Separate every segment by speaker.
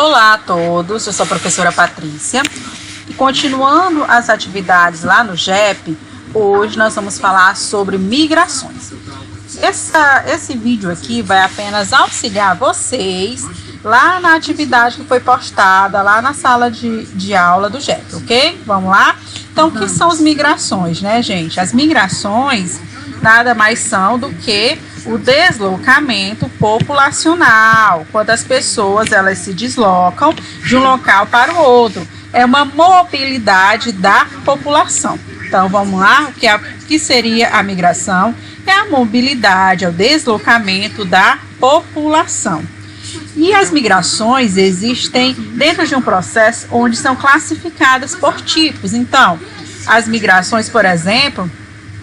Speaker 1: Olá a todos, eu sou a professora Patrícia e continuando as atividades lá no GEP, hoje nós vamos falar sobre migrações. Esse vídeo aqui vai apenas auxiliar vocês lá na atividade que foi postada lá na sala de aula do GEP, ok? Vamos lá? Então, o que são as migrações, né, gente? As migrações nada mais são do que o deslocamento populacional, quando as pessoas elas se deslocam de um local para o outro. É uma mobilidade da população. Então, vamos lá, o que seria a migração? É a mobilidade, é o deslocamento da população. E as migrações existem dentro de um processo onde são classificadas por tipos. Então, as migrações, por exemplo,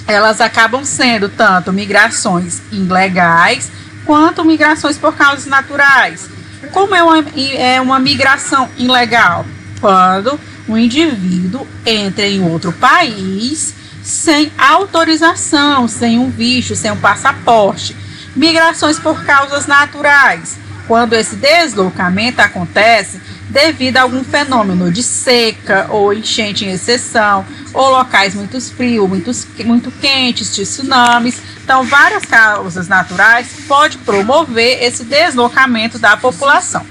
Speaker 1: elas acabam sendo tanto migrações ilegais quanto migrações por causas naturais. Como é uma migração ilegal? Quando o indivíduo entra em outro país sem autorização, sem um visto, sem um passaporte. Migrações por causas naturais, quando esse deslocamento acontece devido a algum fenômeno de seca ou enchente em exceção, ou locais muito frios, muito quentes, tsunamis. Então, várias causas naturais podem promover esse deslocamento da população.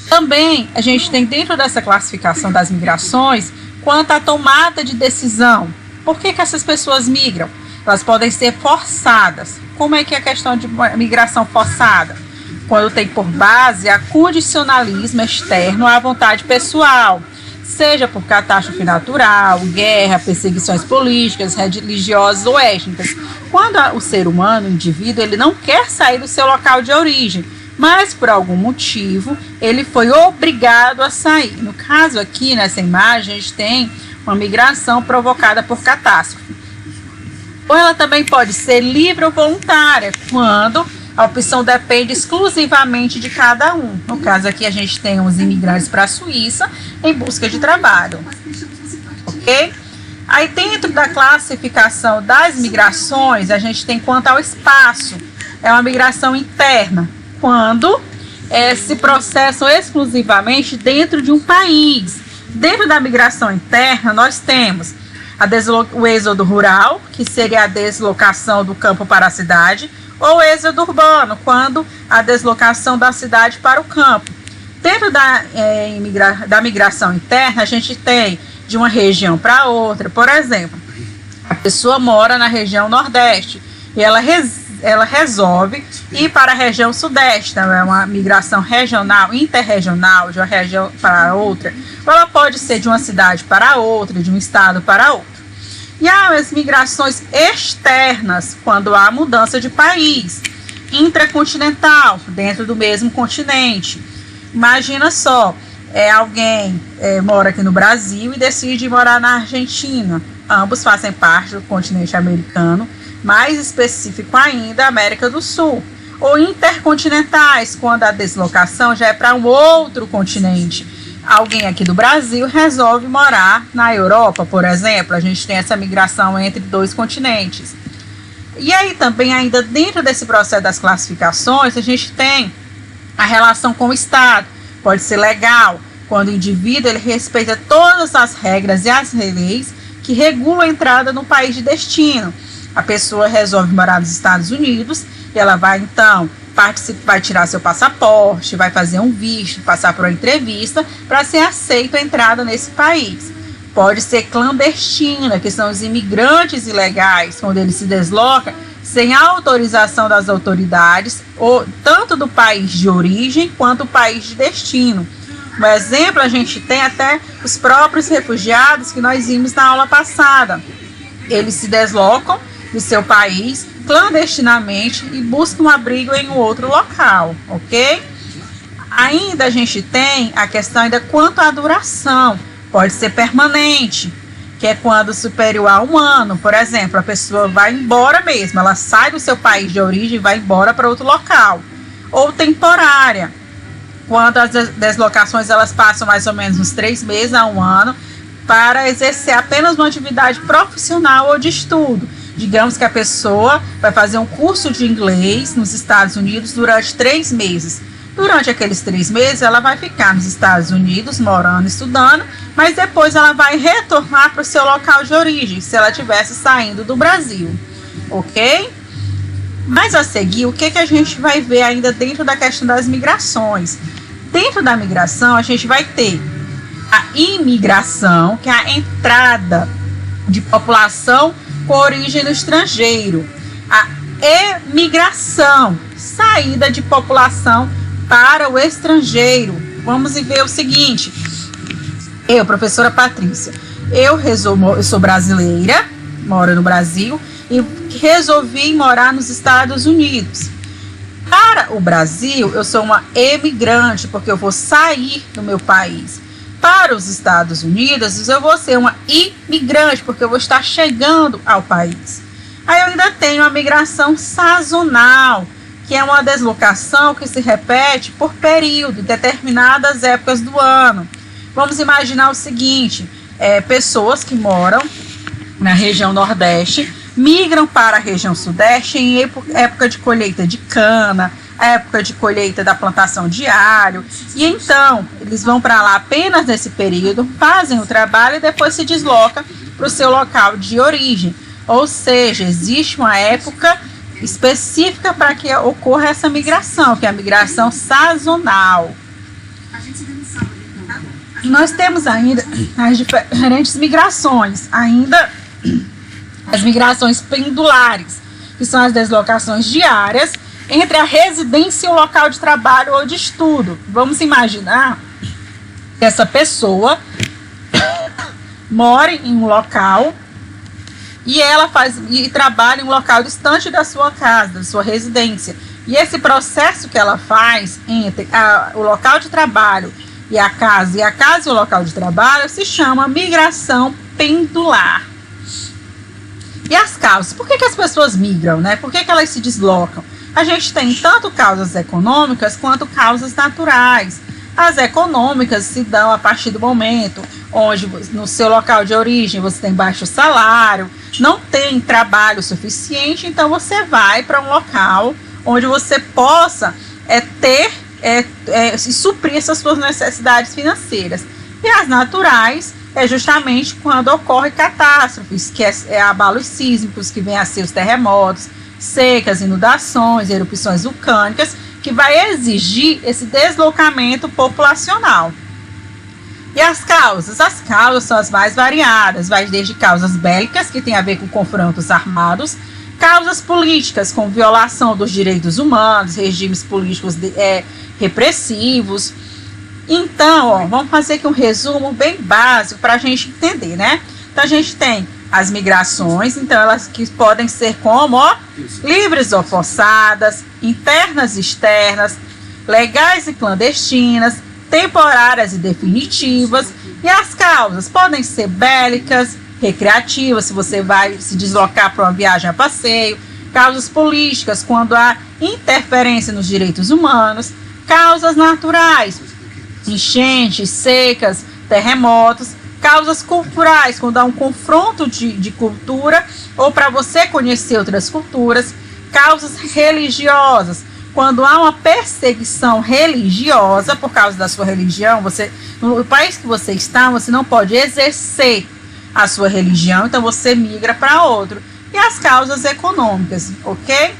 Speaker 1: Também, a gente tem dentro dessa classificação das migrações, quanto à tomada de decisão. Por que essas pessoas migram? Elas podem ser forçadas. Como é que é a questão de migração forçada? Quando tem por base a condicionalismo externo à vontade pessoal, seja por catástrofe natural, guerra, perseguições políticas, religiosas ou étnicas. Quando o ser humano, o indivíduo, ele não quer sair do seu local de origem, mas por algum motivo ele foi obrigado a sair. No caso aqui, nessa imagem, a gente tem uma migração provocada por catástrofe. Ou ela também pode ser livre ou voluntária, quando a opção depende exclusivamente de cada um. No caso aqui, a gente tem os imigrantes para a Suíça em busca de trabalho. Ok? Aí, dentro da classificação das migrações, a gente tem quanto ao espaço. É uma migração interna, quando se processam exclusivamente dentro de um país. Dentro da migração interna, nós temos o êxodo rural, que seria a deslocação do campo para a cidade, ou êxodo urbano, quando a deslocação da cidade para o campo. Dentro da migração interna, a gente tem de uma região para outra. Por exemplo, a pessoa mora na região nordeste e ela resolve ir para a região sudeste. Então, é uma migração regional, interregional, de uma região para outra. Ou ela pode ser de uma cidade para outra, de um estado para outro. E as migrações externas, quando há mudança de país, intracontinental, dentro do mesmo continente. Imagina só, alguém mora aqui no Brasil e decide morar na Argentina. Ambos fazem parte do continente americano, mais específico ainda, América do Sul. Ou intercontinentais, quando a deslocação já é para um outro continente. Alguém aqui do Brasil resolve morar na Europa, por exemplo. A gente tem essa migração entre dois continentes. E aí também, ainda dentro desse processo das classificações, a gente tem a relação com o Estado. Pode ser legal, quando o indivíduo ele respeita todas as regras e as leis que regulam a entrada no país de destino. A pessoa resolve morar nos Estados Unidos e ela vai, então, vai tirar seu passaporte, vai fazer um visto, passar por uma entrevista para ser aceito a entrada nesse país. Pode ser clandestina, que são os imigrantes ilegais, quando ele se desloca sem autorização das autoridades, ou tanto do país de origem quanto do país de destino. Um exemplo, a gente tem até os próprios refugiados que nós vimos na aula passada. Eles se deslocam do seu país clandestinamente e buscam um abrigo em um outro local, ok? Ainda a gente tem a questão ainda quanto à duração. Pode ser permanente, que é quando superior a 1 ano. Por exemplo, a pessoa vai embora mesmo, ela sai do seu país de origem e vai embora para outro local. Ou temporária, quando as deslocações elas passam mais ou menos uns 3 meses a 1 ano para exercer apenas uma atividade profissional ou de estudo. Digamos que a pessoa vai fazer um curso de inglês nos Estados Unidos durante 3 meses. Durante aqueles 3 meses, ela vai ficar nos Estados Unidos, morando, estudando, mas depois ela vai retornar para o seu local de origem, se ela estivesse saindo do Brasil, ok? Mas a seguir, o que a gente vai ver ainda dentro da questão das migrações? Dentro da migração, a gente vai ter a imigração, que é a entrada de população com origem no estrangeiro. A emigração, saída de população para o estrangeiro. Vamos ver o seguinte. Eu, professora Patrícia, eu sou brasileira, moro no Brasil e resolvi morar nos Estados Unidos. Para o Brasil, eu sou uma emigrante, porque eu vou sair do meu país. Para os Estados Unidos, eu vou ser uma imigrante, porque eu vou estar chegando ao país. Aí eu ainda tenho a migração sazonal, que é uma deslocação que se repete por período, em determinadas épocas do ano. Vamos imaginar o seguinte, pessoas que moram na região Nordeste migram para a região Sudeste em época de colheita de cana, época de colheita da plantação de alho, e então eles vão para lá apenas nesse período, fazem o trabalho e depois se deslocam para o seu local de origem. Ou seja, existe uma época específica para que ocorra essa migração, que é a migração sazonal. Nós temos ainda as diferentes migrações, ainda as migrações pendulares, que são as deslocações diárias entre a residência e o local de trabalho ou de estudo. Vamos imaginar que essa pessoa mora em um local e ela trabalha em um local distante da sua casa, da sua residência. E esse processo que ela faz entre o local de trabalho e a casa e o local de trabalho se chama migração pendular. E as causas? Por que as pessoas migram, né? Por que elas se deslocam? A gente tem tanto causas econômicas quanto causas naturais. As econômicas se dão a partir do momento onde no seu local de origem você tem baixo salário, não tem trabalho suficiente, então você vai para um local onde você possa suprir essas suas necessidades financeiras. E as naturais é justamente quando ocorre catástrofes, que é abalos sísmicos, que vem a ser os terremotos, secas, inundações, erupções vulcânicas, que vai exigir esse deslocamento populacional. E as causas? As causas são as mais variadas, vai desde causas bélicas, que tem a ver com confrontos armados, causas políticas, com violação dos direitos humanos, regimes políticos repressivos. Então, vamos fazer aqui um resumo bem básico para a gente entender, né? Então, a gente tem as migrações, então elas que podem ser como, livres ou forçadas, internas e externas, legais e clandestinas, temporárias e definitivas. E as causas podem ser bélicas, recreativas, se você vai se deslocar para uma viagem a passeio, causas políticas, quando há interferência nos direitos humanos, causas naturais, enchentes, secas, terremotos, causas culturais, quando há um confronto de cultura ou para você conhecer outras culturas, causas religiosas, quando há uma perseguição religiosa por causa da sua religião, no país que você está, você não pode exercer a sua religião, então você migra para outro. E as causas econômicas, ok?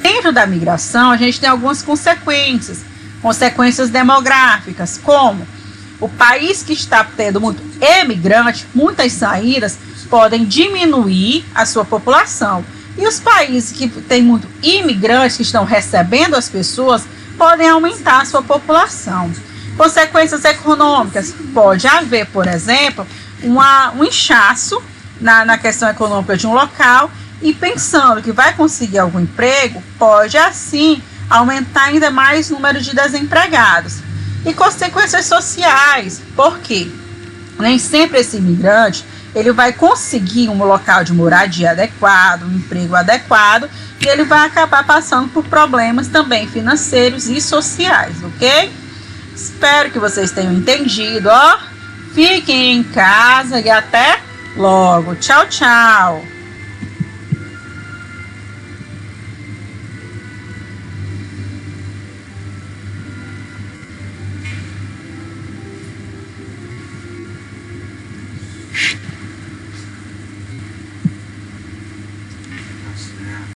Speaker 1: Dentro da migração, a gente tem algumas consequências demográficas, como o país que está tendo muito emigrante, muitas saídas, podem diminuir a sua população. E os países que têm muito imigrantes, que estão recebendo as pessoas, podem aumentar a sua população. Consequências econômicas, pode haver, por exemplo, um inchaço na questão econômica de um local, e pensando que vai conseguir algum emprego, pode assim aumentar ainda mais o número de desempregados. E consequências sociais, porque nem sempre esse imigrante ele vai conseguir um local de moradia adequado, um emprego adequado, e ele vai acabar passando por problemas também financeiros e sociais, ok? Espero que vocês tenham entendido, Fiquem em casa e até logo. Tchau, tchau.